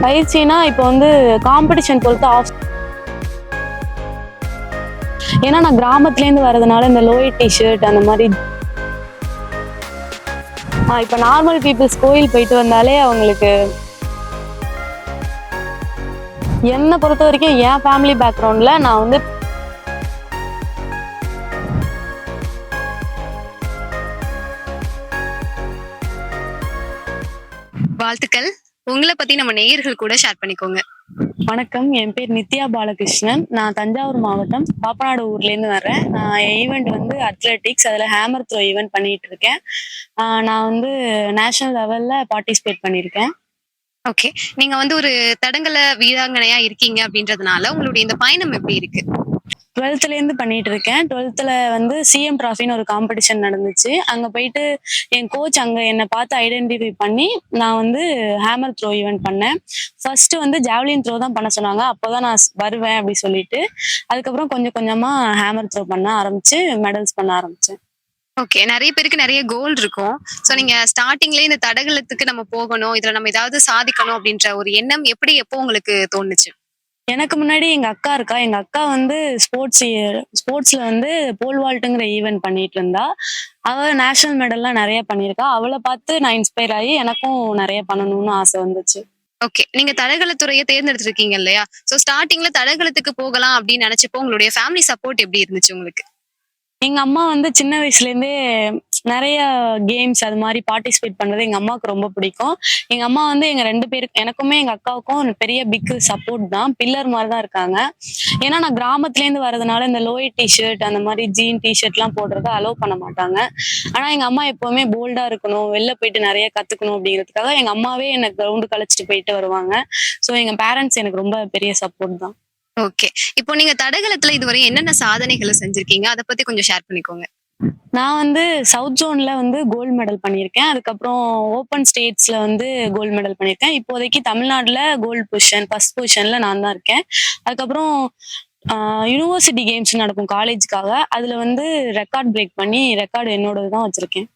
பயிற்சினா இப்போ வந்து காம்படிஷன் பொறுத்து ஏன்னா நான் கிராமத்துலேருந்து வர்றதுனால இந்த லோயர் டிஷர்ட் அந்த மாதிரி இப்போ நார்மல் பீப்புள்ஸ் கோயில் போயிட்டு வந்தாலே அவங்களுக்கு என்னை பொறுத்த வரைக்கும் என் ஃபேமிலி பேக்ரவுண்டில் நான் வந்து வாழ்த்துக்கள். உங்களை பத்தி நம்ம நேயர்கள் கூட ஷேர் பண்ணிக்கோங்க. வணக்கம், என் பேர் நித்யா பாலகிருஷ்ணன். நான் தஞ்சாவூர் மாவட்டம் பாப்பநாடு ஊர்லேருந்து வர்றேன். நான் ஈவெண்ட் வந்து அத்லெட்டிக்ஸ், அதில் ஹேமர் த்ரோ ஈவெண்ட் பண்ணிட்டு இருக்கேன். நான் வந்து நேஷனல் லெவலில் பார்ட்டிசிபேட் பண்ணியிருக்கேன். ஓகே, நீங்க வந்து ஒரு தடகள வீராங்கனையா இருக்கீங்க அப்படின்றதுனால உங்களுடைய இந்த பயணம் எப்படி இருக்கு? 12th பண்ணிட்டு இருக்கேன். 12th வந்து சிஎம் டிராஃபின்னு ஒரு காம்படிஷன் நடந்துச்சு. அங்க போயிட்டு என் கோச் அங்க என்னை பார்த்து ஐடென்டிஃபை பண்ணி நான் வந்து ஹேமர் த்ரோ ஈவெண்ட் பண்ணேன். ஃபர்ஸ்ட் வந்து ஜாவ்லின் த்ரோ தான் பண்ண சொன்னாங்க. அப்போதான் நான் வருவேன் அப்படி சொல்லிட்டு அதுக்கப்புறம் கொஞ்சம் கொஞ்சமா ஹேமர் த்ரோ பண்ண ஆரம்பிச்சு மெடல்ஸ் பண்ண ஆரம்பிச்சேன். ஓகே, நிறைய பேருக்கு நிறைய கோல் இருக்கும். சோ நீங்க ஸ்டார்டிங்லயே இந்த தடகளத்துக்கு நம்ம போகணும், இதுல நம்ம ஏதாவது சாதிக்கணும் அப்படின்ற ஒரு எண்ணம் எப்போ உங்களுக்கு தோணுச்சு? எனக்கு முன்னாடி எங்க அக்கா இருக்கா. எங்க அக்கா வந்து ஸ்போர்ட்ஸ்ல வந்து போல் வால்ட்டுங்கிற ஈவெண்ட் பண்ணிட்டு இருந்தா. அவ நேஷனல் மெடல்லாம் நிறைய பண்ணியிருக்கா. அவளை பார்த்து நான் இன்ஸ்பயர் ஆகி எனக்கும் நிறைய பண்ணணும்னு ஆசை வந்துச்சு. ஓகே, நீங்க தடகளத்துறையை தேர்ந்தெடுத்திருக்கீங்க இல்லையா? சோ ஸ்டார்டிங்ல தடகளத்துக்கு போகலாம் அப்படின்னு நினைச்சப்போ உங்களுடைய ஃபேமிலி சப்போர்ட் எப்படி இருந்துச்சு உங்களுக்கு? எங்க அம்மா வந்து சின்ன வயசுல இருந்தே நிறைய கேம்ஸ் அது மாதிரி பார்ட்டிசிபேட் பண்றது எங்க அம்மாவுக்கு ரொம்ப பிடிக்கும். எங்க அம்மா வந்து எங்க 2 பேருக்கு, எனக்குமே எங்க அக்காவுக்கும் பெரிய பிக் சப்போர்ட் தான், பில்லர் மாதிரி தான் இருக்காங்க. ஏன்னா நான் கிராமத்துலேருந்து வர்றதுனால இந்த லோயர் டிஷர்ட் அந்த மாதிரி ஜீன் டிஷர்ட் எல்லாம் போடுறத அலோவ் பண்ண மாட்டாங்க. ஆனா எங்க அம்மா எப்பவுமே போல்டா இருக்கணும், வெளில போயிட்டு நிறைய கத்துக்கணும் அப்படிங்கிறதுக்காக எங்க அம்மாவே எனக்கு கிரவுண்டு கழிச்சிட்டு போயிட்டு வருவாங்க. ஸோ எங்க பேரண்ட்ஸ் எனக்கு ரொம்ப பெரிய சப்போர்ட் தான். ஓகே, இப்போ நீங்க தடகளத்துல இதுவரை என்னென்ன சாதனைகளை செஞ்சிருக்கீங்க, அதை பத்தி கொஞ்சம் ஷேர் பண்ணிக்கோங்க. நான் வந்து சவுத் ஜோன்ல வந்து கோல்டு மெடல் பண்ணியிருக்கேன். அதுக்கப்புறம் ஓப்பன் ஸ்டேட்ஸ்ல வந்து கோல்டு மெடல் பண்ணியிருக்கேன். இப்போதைக்கு தமிழ்நாட்டுல கோல்டு பொசிஷன் ஃபர்ஸ்ட் பொசிஷன்ல நான் தான் இருக்கேன். அதுக்கப்புறம் யூனிவர்சிட்டி கேம்ஸ் நடக்கும் காலேஜுக்காக, அதுல வந்து ரெக்கார்ட் பிரேக் பண்ணி ரெக்கார்டு என்னோடது தான் வச்சிருக்கேன்.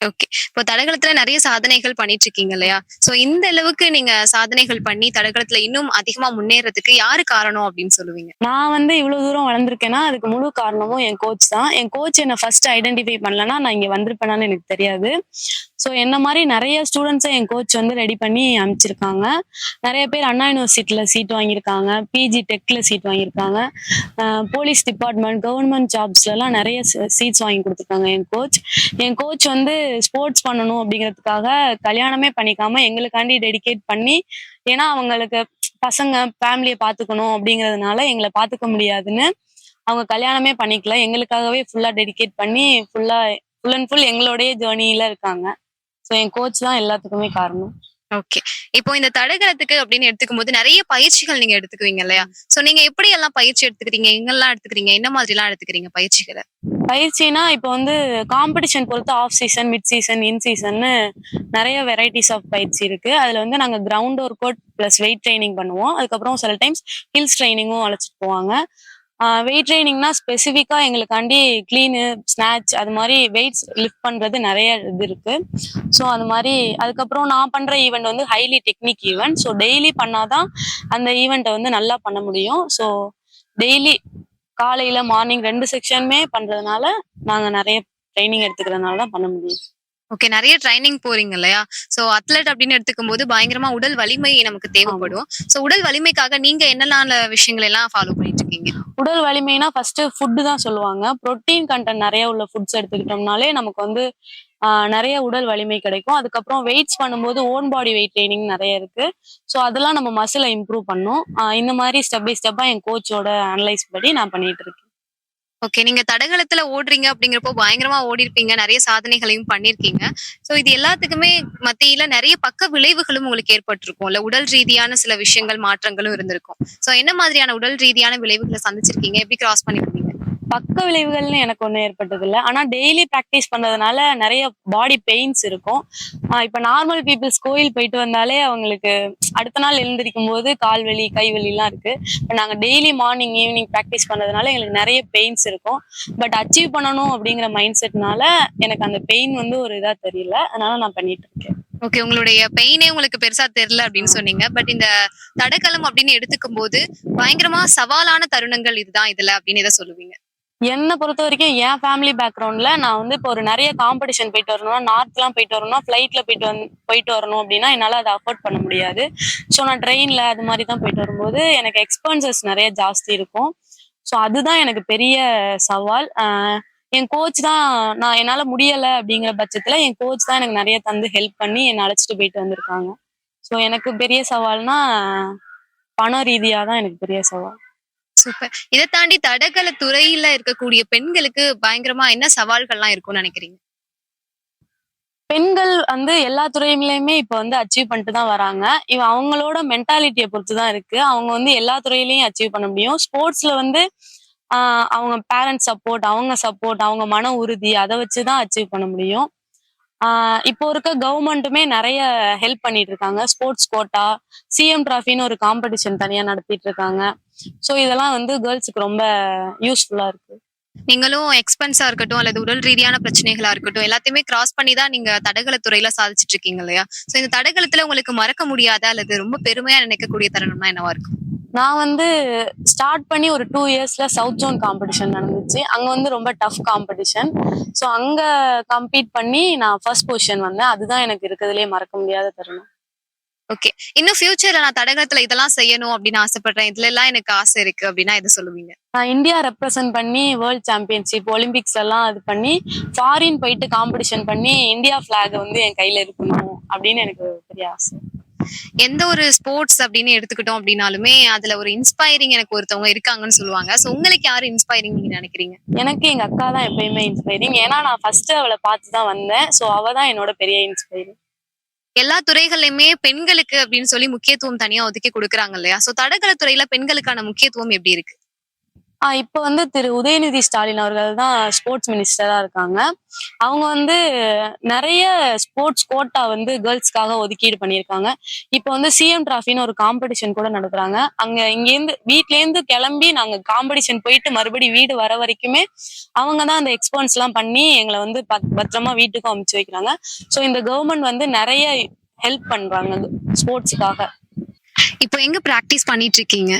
ஓகே, இப்போ தடகளத்துல நிறைய சாதனைகள் பண்ணிட்டு இருக்கீங்க இல்லையா? சோ இந்த அளவுக்கு நீங்க சாதனைகள் பண்ணி தடகளத்துல இன்னும் அதிகமா முன்னேறதுக்கு யாரு காரணம் அப்படின்னு சொல்லுவீங்க? நான் வந்து இவ்வளவு தூரம் வளர்ந்துருக்கேன்னா அதுக்கு முழு காரணமும் என் கோச் தான். என் கோச் என்னை ஃபர்ஸ்ட் ஐடென்டிஃபை பண்ணலன்னா நான் இங்க வந்திருப்பேனான்னு எனக்கு தெரியாது. ஸோ என்ன மாதிரி நிறைய ஸ்டூடெண்ட்ஸை என் கோச் வந்து ரெடி பண்ணி அமைச்சிருக்காங்க. நிறைய பேர் அண்ணா யூனிவர்சிட்டியில சீட் வாங்கியிருக்காங்க, பிஜி டெக்ல சீட் வாங்கியிருக்காங்க, போலீஸ் டிபார்ட்மெண்ட், கவர்மெண்ட் ஜாப்ஸ்லாம் நிறைய சீட்ஸ் வாங்கி கொடுத்துருக்காங்க என் கோச். என் கோச் வந்து ஸ்போர்ட்ஸ் பண்ணணும் அப்படிங்கிறதுக்காக கல்யாணமே பண்ணிக்காம எங்களுக்காண்டி டெடிகேட் பண்ணி, ஏன்னா அவங்களுக்கு பசங்க ஃபேமிலியை பார்த்துக்கணும் அப்படிங்கிறதுனால எங்களை பார்த்துக்க முடியாதுன்னு அவங்க கல்யாணமே பண்ணிக்கல. எங்களுக்காகவே ஃபுல்லா டெடிகேட் பண்ணி ஃபுல் அண்ட் ஃபுல் எங்களோடய ஜேர்னியில இருக்காங்க. ஸோ என் கோச் தான் எல்லாத்துக்குமே காரணம். ஓகே, இப்போ இந்த தடகளத்துக்கு அப்படின்னு எடுத்துக்கும் போது நிறைய பயிற்சிகள் நீங்க எடுத்துக்குவீங்க இல்லையா? சோ நீங்க எப்படி எல்லாம் பயிற்சி எடுத்துக்கிறீங்க, எங்கெல்லாம் எடுத்துக்கிறீங்க, என்ன மாதிரி எல்லாம் எடுத்துக்கிறீங்க பயிற்சிகளை? பயிற்சினா இப்போ வந்து காம்படிஷன் பொறுத்து ஆஃப் சீசன், மிட் சீசன், இன் சீசன்னு நிறைய வெரைட்டிஸ் ஆஃப் பயிற்சி இருக்கு. அதுல வந்து நாங்க ground work out plus weight training பண்ணுவோம். அதுக்கப்புறம் சில டைம்ஸ் ஹில்ஸ் ட்ரைனிங்கும் அழைச்சிட்டு போவாங்க. வெயிட் ட்ரைனிங்னா ஸ்பெசிஃபிக்கா எங்களுக்காண்டி கிளீனு, ஸ்நாட்ச் அது மாதிரி வெயிட்ஸ் லிஃப்ட் பண்றது நிறைய இது இருக்கு. ஸோ அது மாதிரி அதுக்கப்புறம் நான் பண்ற ஈவெண்ட் வந்து highly technique event. So daily பண்ணாதான் அந்த ஈவெண்ட்டை வந்து நல்லா பண்ண முடியும். ஸோ டெய்லி காலையில மார்னிங் 2 செக்ஷனுமே பண்றதுனால நாங்க நிறைய ட்ரைனிங் எடுத்துக்கிறதுனால தான் பண்ண முடியும். ஓகே, நிறைய ட்ரைனிங் போறீங்க இல்லையா? சோ அத்லெட் அப்படின்னு எடுத்துக்கும் போது பயங்கரமா உடல் வலிமை நமக்கு தேவைப்படும். சோ உடல் வலிமைக்காக நீங்க என்னென்ன விஷயங்கள் எல்லாம் ஃபாலோ பண்ணிட்டு இருக்கீங்க? உடல் வலிமைனா ஃபர்ஸ்ட் ஃபுட்டு தான் சொல்லுவாங்க. புரோட்டீன் கண்டென்ட் நிறைய உள்ள ஃபுட்ஸ் எடுத்துக்கிட்டோம்னாலே நமக்கு வந்து நிறைய உடல் வலிமை கிடைக்கும். அதுக்கப்புறம் வெயிட்ஸ் பண்ணும்போது ஓன் பாடி வெயிட் ட்ரைனிங் நிறைய இருக்கு. ஸோ அதெல்லாம் நம்ம மசிலை இம்ப்ரூவ் பண்ணும். இந்த மாதிரி ஸ்டெப் பை ஸ்டெப்பா என் கோச்சோட அனலைஸ் படி நான் பண்ணிட்டு இருக்கேன். ஓகே, நீங்க தடகளத்துல ஓடுறீங்க அப்படிங்கிறப்போ பயங்கரமா ஓடி இருப்பீங்க, நிறைய சாதனைகளையும் பண்ணிருக்கீங்க. சோ இது எல்லாத்துக்குமே மத்தியில நிறைய பக்க விளைவுகளும் உங்களுக்கு ஏற்பட்டிருக்கும்ல, உடல் ரீதியான சில விஷயங்கள் மாற்றங்களும் இருந்திருக்கும். சோ என்ன மாதிரியான உடல் ரீதியான விளைவுகளை சந்திச்சிருக்கீங்க, எப்படி கிராஸ் பண்ணிருக்கீங்க? பக்க விளைவுகள்னு எனக்கு ஒன்றும் ஏற்பட்டது இல்லை. ஆனா டெய்லி ப்ராக்டிஸ் பண்றதுனால நிறைய பாடி பெயின்ஸ் இருக்கும். இப்ப நார்மல் பீப்புள்ஸ் கோயில் போயிட்டு வந்தாலே அவங்களுக்கு அடுத்த நாள் எழுந்திருக்கும் போது கால் வலி, கை வலி எல்லாம் இருக்கு. இப்போ நாங்க டெய்லி மார்னிங் ஈவினிங் ப்ராக்டிஸ் பண்றதுனால எங்களுக்கு நிறைய பெயின்ஸ் இருக்கும். பட் அச்சீவ் பண்ணணும் அப்படிங்கிற மைண்ட் செட்னால எனக்கு அந்த பெயின் வந்து ஒரு இதா தெரியல. அதனால நான் பண்ணிட்டு இருக்கேன். ஓகே. உங்களுடைய பெயினே உங்களுக்கு பெருசா தெரியல அப்படின்னு சொன்னீங்க. பட் இந்த தடகளம் அப்படின்னு எடுத்துக்கும் போது பயங்கரமா சவாலான தருணங்கள் இதுதான் இதுல அப்படின்னு எத சொல்லுவீங்க? என்ன பொறுத்த வரைக்கும் என் ஃபேமிலி பேக்ரவுண்ட்ல நான் வந்து இப்போ ஒரு நிறைய காம்படிஷன் போயிட்டு வரணும்னா நார்த்லாம் போயிட்டு வரணும்னா ஃப்ளைட்ல போயிட்டு வரணும் அப்படின்னா என்னால் அதை அஃபோர்ட் பண்ண முடியாது. ஸோ நான் ட்ரெயினில் அது மாதிரி தான் போயிட்டு வரும்போது எனக்கு எக்ஸ்பென்சஸ் நிறைய ஜாஸ்தி இருக்கும். ஸோ அதுதான் எனக்கு பெரிய சவால். என் கோச் தான் நான் என்னால் முடியலை அப்படிங்கிற பட்சத்தில் என் கோச் தான் எனக்கு நிறைய தந்து ஹெல்ப் பண்ணி என்னை அழைச்சிட்டு போயிட்டு வந்திருக்காங்க. ஸோ எனக்கு பெரிய சவால்னா பண ரீதியாக தான் எனக்கு பெரிய சவால். சூப்பர். இத தாண்டி தடகள துறையில இருக்கக்கூடிய பெண்களுக்கு பயங்கரமா என்ன சவால்கள்லாம் இருக்கும்னு நினைக்கிறீங்க? பெண்கள் வந்து எல்லா துறையிலயுமே இப்ப வந்து அச்சீவ் பண்ணிட்டு தான் வராங்க. அவங்களோட மென்டாலிட்டிய பொறுத்து தான் இருக்கு. அவங்க வந்து எல்லா துறையிலயும் அச்சீவ் பண்ண முடியும். ஸ்போர்ட்ஸ்ல வந்து அவங்க பேரண்ட்ஸ் சப்போர்ட், அவங்க சப்போர்ட், அவங்க மன உறுதி அத வச்சு தான் அச்சீவ் பண்ண முடியும். இப்போ இருக்க கவர்மெண்ட்டுமே நிறைய ஹெல்ப் பண்ணிட்டு இருக்காங்க. ஸ்போர்ட்ஸ் கோட்டா, சிஎம் டிராஃபின்னு ஒரு காம்படிஷன் தனியா நடத்திட்டு இருக்காங்க. ஸோ இதெல்லாம் வந்து கேர்ள்ஸுக்கு ரொம்ப யூஸ்ஃபுல்லா இருக்கு. நீங்களும் எக்ஸ்பென்ஸா இருக்கட்டும், அல்லது உடல் ரீதியான பிரச்சனைகளா இருக்கட்டும், எல்லாத்தையுமே கிராஸ் பண்ணி தான் நீங்க தடகள துறையில சாதிச்சுட்டு இருக்கீங்க இல்லையா? சோ இந்த தடகளத்துல உங்களுக்கு மறக்க முடியாத அல்லது ரொம்ப பெருமையா நினைக்கக்கூடிய தருணம்னா என்னவா இருக்கும்? நான் வந்து ஸ்டார்ட் பண்ணி ஒரு 2 இயர்ஸ்ல சவுத் ஜோன் காம்படிஷன் நடந்துச்சு. அங்க வந்து ரொம்ப டஃப் காம்படிஷன். ஸோ அங்க கம்பீட் பண்ணி நான் ஃபர்ஸ்ட் பொசிஷன் வந்தேன். அதுதான் எனக்கு இருக்கிறதுலே மறக்க முடியாத தருணம். ஓகே. இன்னும் ஃபியூச்சர்ல நான் தடகளத்துல இதெல்லாம் செய்யணும் அப்படின்னு ஆசைப்படுறேன். இதுல எல்லாம் எனக்கு ஆசை இருக்கு அப்படின்னா எத சொல்லுவீங்க? நான் இந்தியா ரெப்ரசென்ட் பண்ணி வேர்ல்ட் சாம்பியன்ஷிப், ஒலிம்பிக்ஸ் எல்லாம் இது பண்ணி ஃபாரின் போயிட்டு காம்படிஷன் பண்ணி இந்தியா ஃபிளாக் வந்து என் கையில இருக்கணும் அப்படின்னு எனக்கு பெரிய ஆசை. எந்த ஒரு ஸ்போர்ட்ஸ் அப்படின்னு எடுத்துக்கிட்டோம் அப்படின்னாலுமே அதுல ஒரு இன்ஸ்பைரிங் எனக்கு ஒருத்தவங்க இருக்காங்கன்னு சொல்லுவாங்க. சோ உங்களுக்கு யாரு இன்ஸ்பைரிங் நீங்க நினைக்கிறீங்க? எனக்கு எங்க அக்கா தான் எப்பயுமே இன்ஸ்பைரிங். ஏன்னா நான் ஃபர்ஸ்ட் அவளை பார்த்து தான் வந்தேன். ஸோ அவ தான் என்னோட பெரிய இன்ஸ்பைரிங். எல்லா துறைகள்லயுமே பெண்களுக்கு அப்படின்னு சொல்லி முக்கியத்துவம் தனியா ஒதுக்கி கொடுக்குறாங்க இல்லையா? சோ தடகள துறையில பெண்களுக்கான முக்கியத்துவம் எப்படி இருக்கு? இப்ப வந்து திரு உதயநிதி ஸ்டாலின் அவர்கள் தான் ஸ்போர்ட்ஸ் மினிஸ்டரா இருக்காங்க. அவங்க வந்து நிறைய ஸ்போர்ட்ஸ் கோட்டா வந்து கேர்ள்ஸ்க்காக ஒதுக்கீடு பண்ணியிருக்காங்க. இப்ப வந்து சிஎம் டிராஃபின்னு ஒரு காம்படிஷன் கூட நடத்துறாங்க. அங்க இங்கேருந்து வீட்ல இருந்து கிளம்பி நாங்க காம்படிஷன் போயிட்டு மறுபடியும் வீடு வர வரைக்குமே அவங்க தான் அந்த எக்ஸ்போன்ஸ் எல்லாம் பண்ணி எங்களை வந்து பத்திரமா வீட்டுக்கும் அமுச்சு வைக்கிறாங்க. ஸோ இந்த கவர்மெண்ட் வந்து நிறைய ஹெல்ப் பண்றாங்க ஸ்போர்ட்ஸுக்காக. இப்போ எங்க பிராக்டிஸ் பண்ணிட்டு இருக்கீங்க?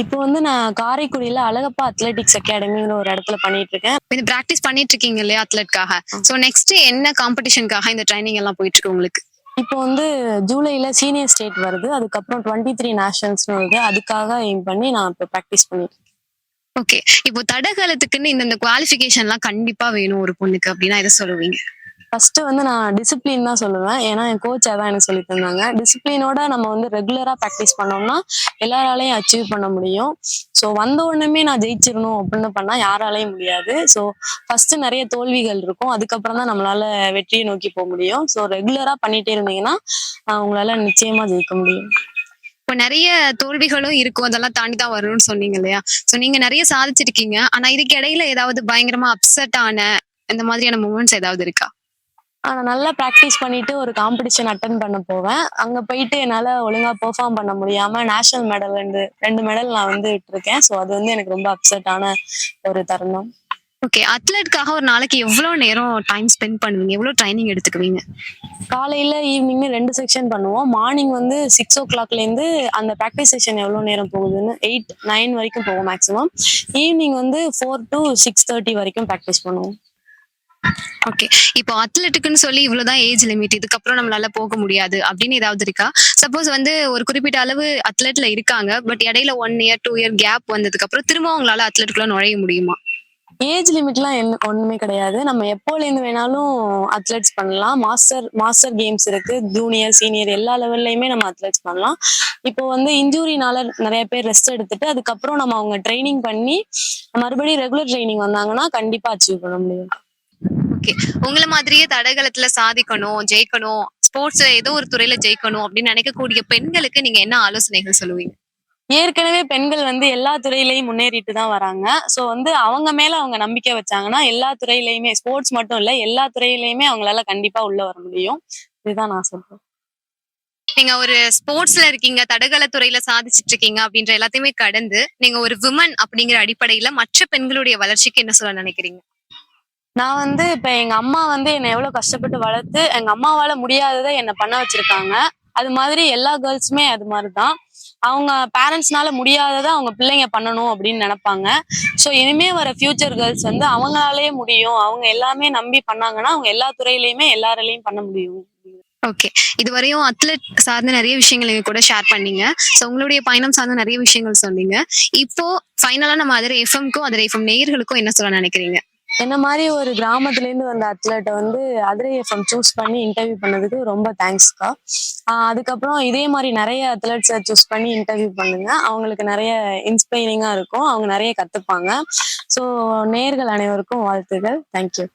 இப்போ வந்து நான் காரைக்குடியில அழகப்பா அத்லெட்டிக்ஸ் அகாடமிங்கிற ஒரு இடத்துல பண்ணிட்டு இருக்கேன். இந்த பிராக்டிஸ் பண்ணிட்டு இருக்கீங்க இல்லையா அத்லெட்காக? சோ நெக்ஸ்ட் என்ன காம்படிஷனுக்காக இந்த ட்ரைனிங் எல்லாம் போயிட்டு இருக்கு உங்களுக்கு? இப்போ வந்து ஜூலைல சீனியர் ஸ்டேட் வருது. அதுக்கப்புறம் 23 நேஷனல்ஸ்னு வருது. அதுக்காக எய்ம் பண்ணி நான் இப்போ ப்ராக்டிஸ் பண்ணிட்டு இருக்கேன். ஓகே. இப்போ தடகளத்துக்குன்னு இந்த குவாலிஃபிகேஷன்லாம் கண்டிப்பா வேணும் ஒரு பொண்ணுக்கு அப்படின்னா எதை சொல்லுவீங்க? ஃபர்ஸ்ட் வந்து நான் டிசிப்ளின் தான் சொல்லுவேன். ஏன்னா என் கோச் அதான் எனக்கு சொல்லி தந்தாங்க. டிசிப்ளினோட நம்ம வந்து ரெகுலரா ப்ராக்டிஸ் பண்ணோம்னா எல்லாராலையும் அச்சீவ் பண்ண முடியும். ஸோ வந்த உடனே நான் ஜெயிச்சிடணும் அப்படின்னு பண்ணா யாராலையும் முடியாது. ஸோ ஃபர்ஸ்ட் நிறைய தோல்விகள் இருக்கும். அதுக்கப்புறம் தான் நம்மளால வெற்றியை நோக்கி போக முடியும். ஸோ ரெகுலரா பண்ணிட்டே இருந்தீங்கன்னா உங்களால நிச்சயமா ஜெயிக்க முடியும். இப்போ நிறைய தோல்விகளும் இருக்கும். அதெல்லாம் தாண்டி தான் வரணும்னு சொன்னீங்க இல்லையா? சோ நீங்க நிறைய சாதிச்சிருக்கீங்க. ஆனா இதுக்கு இடையில ஏதாவது பயங்கரமா அப்செட் ஆன இந்த மாதிரியான மூமெண்ட்ஸ் ஏதாவது இருக்கா? நான் நல்லா ப்ராக்டிஸ் பண்ணிட்டு ஒரு காம்படிஷன் அட்டன் பண்ண போவேன். அங்க போயிட்டு என்னால ஒழுங்கா பெர்ஃபார்ம் பண்ண முடியாம நேஷனல் மெடல் 2 மெடல் நான் வந்து விட்டுருக்கேன். ஸோ அது வந்து எனக்கு ரொம்ப அப்செட் ஆன ஒரு தருணம். ஓகே. அத்லெட்காக ஒரு நாளைக்கு எவ்வளவு நேரம் டைம் ஸ்பெண்ட் பண்ணுவீங்க? எவ்வளவு ட்ரைனிங் எடுத்துக்குவீங்க? காலையில ஈவினிங் 2 செக்ஷன் பண்ணுவோம். மார்னிங் வந்து 6:00 இருந்து அந்த ப்ராக்டிஸ் செஷன் எவ்வளவு நேரம் போகுதுன்னு 8, 9 வரைக்கும் போகும் மேக்ஸிமம். ஈவினிங் வந்து 4 to 6:30 வரைக்கும் ப்ராக்டிஸ் பண்ணுவோம். ஓகே. இப்போ அத்லெட்டுக்குன்னு சொல்லி இவ்வளவுதான் ஏஜ் லிமிட், இதுக்கப்புறம் நம்மளால போக முடியாது அப்படின்னு ஏதாவது இருக்கா? சப்போஸ் வந்து ஒரு குறிப்பிட்ட அளவு அத்லெட்ல இருக்காங்க, பட் இடையில 1 இயர் 2 இயர் கேப் வந்ததுக்கு அப்புறம் திரும்ப அவங்களால அத்லெட்டுக்குள்ள நுழைய முடியுமா? ஏஜ் லிமிட்லாம் ஒண்ணுமே கிடையாது. நம்ம எப்போலேருந்து வேணாலும் அத்லெட்ஸ் பண்ணலாம். மாஸ்டர் கேம்ஸ் இருக்கு. ஜூனியர், சீனியர் எல்லா லெவல்லையுமே நம்ம அத்லெட்ஸ் பண்ணலாம். இப்போ வந்து இன்ஜூரினால நிறைய பேர் ரெஸ்ட் எடுத்துட்டு அதுக்கப்புறம் நம்ம அவங்க ட்ரைனிங் பண்ணி மறுபடியும் ரெகுலர் ட்ரைனிங் வந்தாங்கன்னா கண்டிப்பா அச்சீவ் பண்ண முடியும். ஓகே. உங்களை மாதிரியே தடகளத்துல சாதிக்கணும், ஜெயிக்கணும், ஸ்போர்ட்ஸ்ல ஏதோ ஒரு துறையில ஜெயிக்கணும் அப்படின்னு நினைக்கக்கூடிய பெண்களுக்கு நீங்க என்ன ஆலோசனைகள் சொல்லுவீங்க? ஏற்கனவே பெண்கள் வந்து எல்லா துறையிலையும் முன்னேறிட்டு தான் வராங்க. ஸோ வந்து அவங்க மேல அவங்க நம்பிக்கை வச்சாங்கன்னா எல்லா துறையிலையுமே ஸ்போர்ட்ஸ் மட்டும் இல்ல எல்லா துறையிலையுமே அவங்களால கண்டிப்பா உள்ள வர முடியும். இதுதான் நான் சொல்றேன். நீங்க ஒரு ஸ்போர்ட்ஸ்ல இருக்கீங்க, தடகள துறையில சாதிச்சிட்டு இருக்கீங்க அப்படின்ற எல்லாத்தையுமே கடந்து நீங்க ஒரு விமன் அப்படிங்கிற அடிப்படையில மற்ற பெண்களுடைய வளர்ச்சிக்கு என்ன சொல்ல நினைக்கிறீங்க? நான் வந்து இப்ப எங்க அம்மா வந்து என்னை எவ்வளவு கஷ்டப்பட்டு வளர்த்து எங்க அம்மாவால முடியாததை என்ன பண்ண வச்சிருக்காங்க. அது மாதிரி எல்லா கேர்ள்ஸுமே அது மாதிரிதான். அவங்க பேரண்ட்ஸ்னால முடியாததை அவங்க பிள்ளைங்க பண்ணணும் அப்படின்னு நினைப்பாங்க. ஸோ இனிமே வர ஃபியூச்சர் கேர்ள்ஸ் வந்து அவங்களாலே முடியும், அவங்க எல்லாமே நம்பி பண்ணாங்கன்னா அவங்க எல்லா துறையிலயுமே எல்லாராலையும் பண்ண முடியும். ஓகே. இதுவரையும் அத்லெட் சார்ந்த நிறைய விஷயங்கள் எங்க கூட ஷேர் பண்ணீங்க. ஸோ உங்களுடைய பயணம் சார்ந்த நிறைய விஷயங்கள் சொன்னீங்க. இப்போ ஃபைனலா நம்ம அதர் எஃப்எம்க்கும் அதர் எஃப்எம் நேயர்களுக்கும் என்ன சொல்ல நினைக்கிறீங்க? என்ன மாதிரி ஒரு கிராமத்துல இருந்து வந்த அத்லெட்டை வந்து அதிரை எஃப்எம் சூஸ் பண்ணி இன்டர்வியூ பண்ணதுக்கு ரொம்ப தேங்க்ஸ்க்கா. அதுக்கப்புறம் இதே மாதிரி நிறைய அத்லெட்ஸை சூஸ் பண்ணி இன்டர்வியூ பண்ணுங்க. அவங்களுக்கு நிறைய இன்ஸ்பைரிங்கா இருக்கும், அவங்க நிறைய கத்துப்பாங்க. ஸோ நேயர்கள் அனைவருக்கும் வாழ்த்துக்கள். தேங்க்யூ.